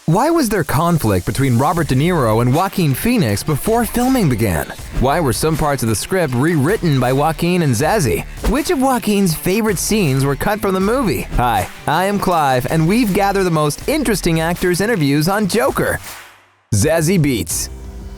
Why was there conflict between Robert De Niro and Joaquin Phoenix before filming began? Why were some parts of the script rewritten by Joaquin and Zazie? Which of Joaquin's favorite scenes were cut from the movie? Hi, I am Clive, and we've gathered the most interesting actors' interviews on Joker. Zazie Beetz.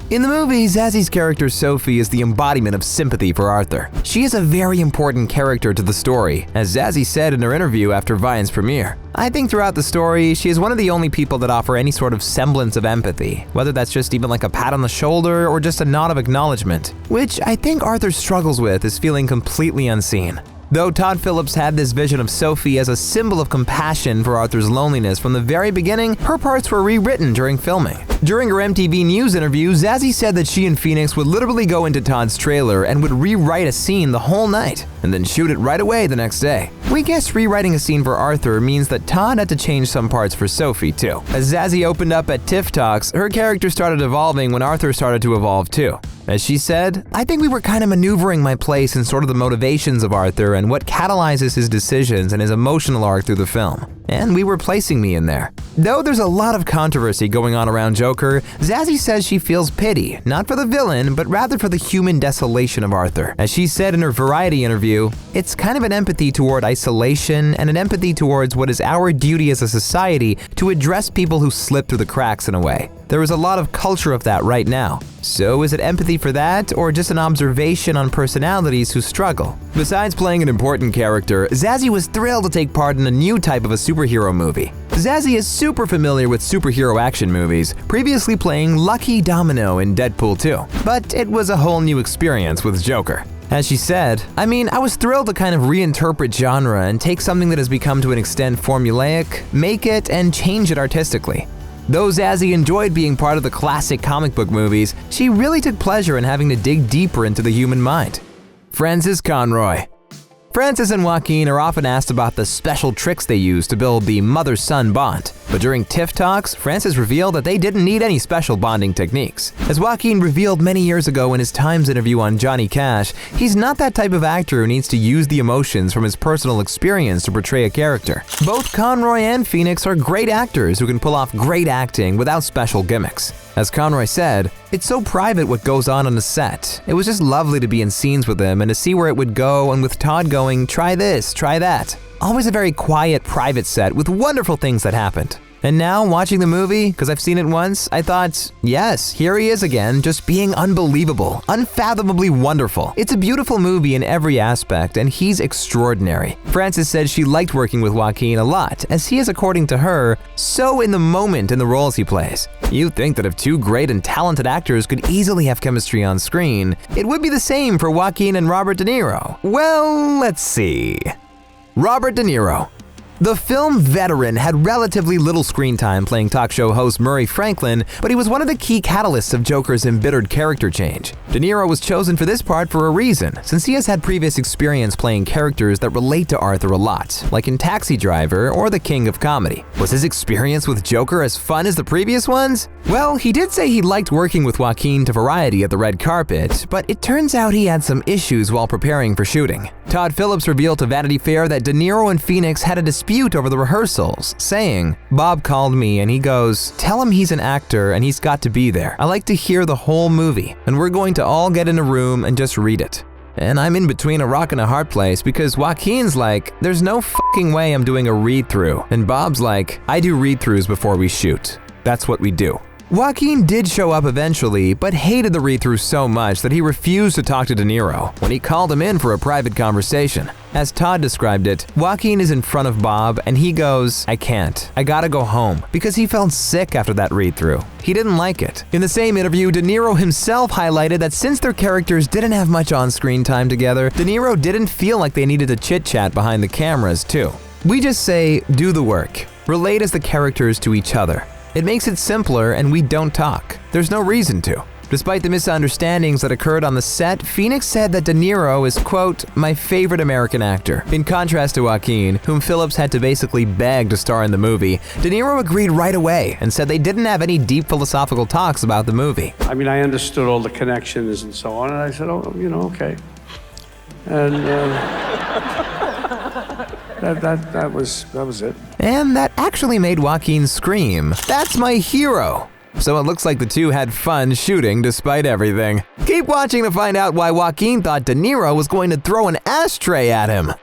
In the movie, Zazie's character Sophie is the embodiment of sympathy for Arthur. She is a very important character to the story, as Zazie said in her interview after Vine's premiere. I think throughout the story, she is one of the only people that offer any sort of semblance of empathy, whether that's just even like a pat on the shoulder or just a nod of acknowledgement, which I think Arthur struggles with is feeling completely unseen. Though Todd Phillips had this vision of Sophie as a symbol of compassion for Arthur's loneliness from the very beginning, her parts were rewritten during filming. During her MTV News interview, Zazie said that she and Phoenix would literally go into Todd's trailer and would rewrite a scene the whole night, and then shoot it right away the next day. We guess rewriting a scene for Arthur means that Todd had to change some parts for Sophie too. As Zazie opened up at TIFF Talks, her character started evolving when Arthur started to evolve too. As she said, "I think we were kind of maneuvering my place in sort of the motivations of Arthur and what catalyzes his decisions and his emotional arc through the film. And we were placing me in there." Though there's a lot of controversy going on around Joker, Zazie says she feels pity, not for the villain, but rather for the human desolation of Arthur. As she said in her Variety interview, "It's kind of an empathy toward isolation and an empathy towards what is our duty as a society to address people who slip through the cracks in a way. There is a lot of culture of that right now. So is it empathy for that, or just an observation on personalities who struggle?" Besides playing an important character, Zazie was thrilled to take part in a new type of a superhero movie. Zazie is super familiar with superhero action movies, previously playing Lucky Domino in Deadpool 2. But it was a whole new experience with Joker. As she said, I was thrilled to kind of reinterpret genre and take something that has become to an extent formulaic, make it, and change it artistically. Though Zazie enjoyed being part of the classic comic book movies, she really took pleasure in having to dig deeper into the human mind. Frances Conroy. Frances and Joaquin are often asked about the special tricks they use to build the mother-son bond. But during TIFF Talks, Frances revealed that they didn't need any special bonding techniques. As Joaquin revealed many years ago in his Times interview on Johnny Cash, he's not that type of actor who needs to use the emotions from his personal experience to portray a character. Both Conroy and Phoenix are great actors who can pull off great acting without special gimmicks. As Conroy said, "It's so private what goes on the set. It was just lovely to be in scenes with him and to see where it would go, and with Todd going, try this, try that. Always a very quiet, private set with wonderful things that happened." And now, watching the movie, because I've seen it once, I thought, yes, here he is again, just being unbelievable, unfathomably wonderful. It's a beautiful movie in every aspect, and he's extraordinary. Frances said she liked working with Joaquin a lot, as he is, according to her, so in the moment in the roles he plays. You'd think that if two great and talented actors could easily have chemistry on screen, it would be the same for Joaquin and Robert De Niro. Well, let's see. Robert De Niro. The film veteran had relatively little screen time playing talk show host Murray Franklin, but he was one of the key catalysts of Joker's embittered character change. De Niro was chosen for this part for a reason, since he has had previous experience playing characters that relate to Arthur a lot, like in Taxi Driver or The King of Comedy. Was his experience with Joker as fun as the previous ones? Well, he did say he liked working with Joaquin to Variety at the red carpet, but it turns out he had some issues while preparing for shooting. Todd Phillips revealed to Vanity Fair that De Niro and Phoenix had a dispute over the rehearsals, saying, "Bob called me and he goes, 'Tell him he's an actor and he's got to be there. I like to hear the whole movie, and we're going to all get in a room and just read it.' And I'm in between a rock and a hard place because Joaquin's like, 'There's no fucking way I'm doing a read-through.' And Bob's like, 'I do read-throughs before we shoot. That's what we do.' Joaquin did show up eventually, but hated the read-through so much that he refused to talk to De Niro when he called him in for a private conversation. As Todd described it, Joaquin is in front of Bob and he goes, 'I can't. I gotta go home,' because he felt sick after that read-through. He didn't like it. In the same interview, De Niro himself highlighted that since their characters didn't have much on-screen time together, De Niro didn't feel like they needed to chit-chat behind the cameras too. We just say, do the work. Relate as the characters to each other. It makes it simpler and we don't talk. There's no reason to." Despite the misunderstandings that occurred on the set, Phoenix said that De Niro is, quote, "my favorite American actor." In contrast to Joaquin, whom Phillips had to basically beg to star in the movie, De Niro agreed right away and said they didn't have any deep philosophical talks about the movie. I understood all the connections and so on, and I said, okay. And That was it. And that actually made Joaquin scream, "That's my hero!" So it looks like the two had fun shooting despite everything. Keep watching to find out why Joaquin thought De Niro was going to throw an ashtray at him.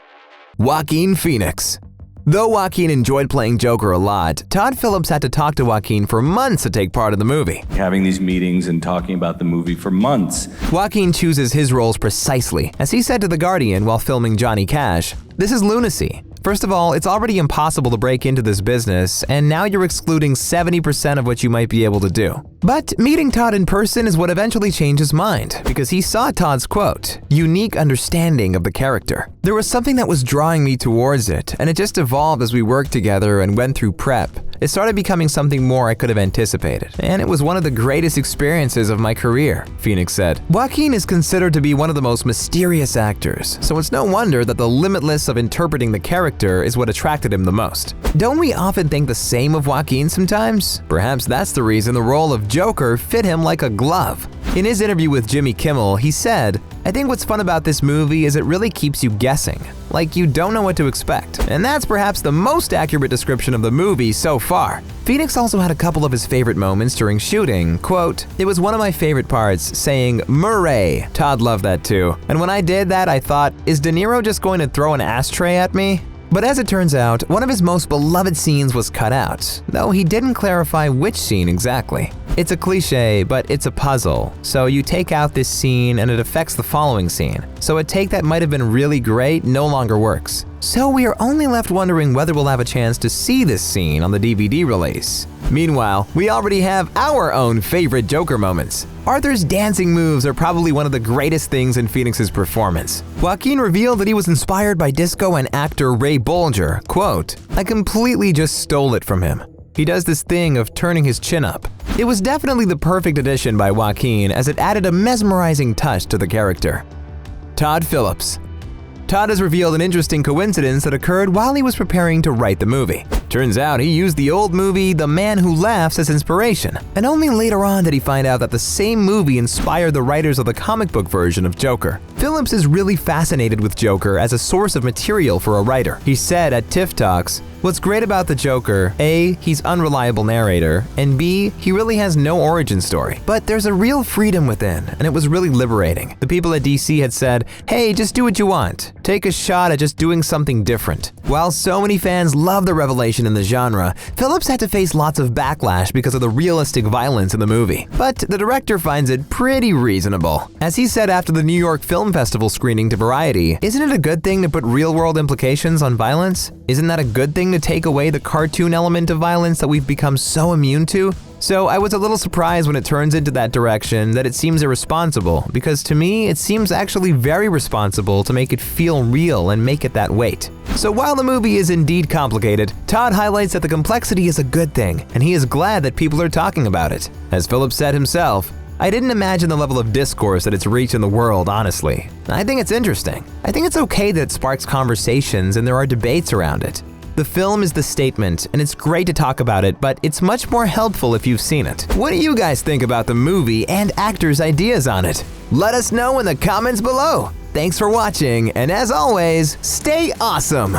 Joaquin Phoenix. Though Joaquin enjoyed playing Joker a lot, Todd Phillips had to talk to Joaquin for months to take part in the movie. Having these meetings and talking about the movie for months. Joaquin chooses his roles precisely. As he said to The Guardian while filming Johnny Cash, "This is lunacy. First of all, it's already impossible to break into this business, and now you're excluding 70% of what you might be able to do." But meeting Todd in person is what eventually changed his mind, because he saw Todd's quote, "unique understanding of the character." There was something that was drawing me towards it, and it just evolved as we worked together and went through prep. It started becoming something more I could have anticipated, and it was one of the greatest experiences of my career, Phoenix said. Joaquin is considered to be one of the most mysterious actors, so it's no wonder that the limitless of interpreting the character is what attracted him the most. Don't we often think the same of Joaquin sometimes? Perhaps that's the reason the role of Joker fit him like a glove. In his interview with Jimmy Kimmel, he said, "I think what's fun about this movie is it really keeps you guessing, like you don't know what to expect." And that's perhaps the most accurate description of the movie so far. Phoenix also had a couple of his favorite moments during shooting. Quote, "It was one of my favorite parts, saying, 'Murray.' Todd loved that too. And when I did that, I thought, is De Niro just going to throw an ashtray at me?" But as it turns out, one of his most beloved scenes was cut out, though he didn't clarify which scene exactly. It's a cliche, but it's a puzzle. So you take out this scene and it affects the following scene. So a take that might have been really great no longer works. So we are only left wondering whether we'll have a chance to see this scene on the DVD release. Meanwhile, we already have our own favorite Joker moments. Arthur's dancing moves are probably one of the greatest things in Phoenix's performance. Joaquin revealed that he was inspired by disco and actor Ray Bolger. Quote, "I completely just stole it from him. He does this thing of turning his chin up." It was definitely the perfect addition by Joaquin, as it added a mesmerizing touch to the character. Todd Phillips. Todd has revealed an interesting coincidence that occurred while he was preparing to write the movie. Turns out he used the old movie The Man Who Laughs as inspiration, and only later on did he find out that the same movie inspired the writers of the comic book version of Joker. Phillips is really fascinated with Joker as a source of material for a writer. He said at TIFF Talks, "What's great about the Joker, A, he's unreliable narrator, and B, he really has no origin story. But there's a real freedom within, and it was really liberating. The people at DC had said, hey, just do what you want. Take a shot at just doing something different." While so many fans love the revelation in the genre, Phillips had to face lots of backlash because of the realistic violence in the movie. But the director finds it pretty reasonable. As he said after the New York Film Festival screening to Variety, "Isn't it a good thing to put real-world implications on violence? Isn't that a good thing to take away the cartoon element of violence that we've become so immune to?" So I was a little surprised when it turns into that direction, that it seems irresponsible, because to me, it seems actually very responsible to make it feel real and make it that weight. So while the movie is indeed complicated, Todd highlights that the complexity is a good thing, and he is glad that people are talking about it. As Phillips said himself, "I didn't imagine the level of discourse that it's reached in the world, honestly. I think it's interesting. I think it's okay that it sparks conversations and there are debates around it. The film is the statement, and it's great to talk about it, but it's much more helpful if you've seen it." What do you guys think about the movie and actors' ideas on it? Let us know in the comments below. Thanks for watching, and as always, stay awesome!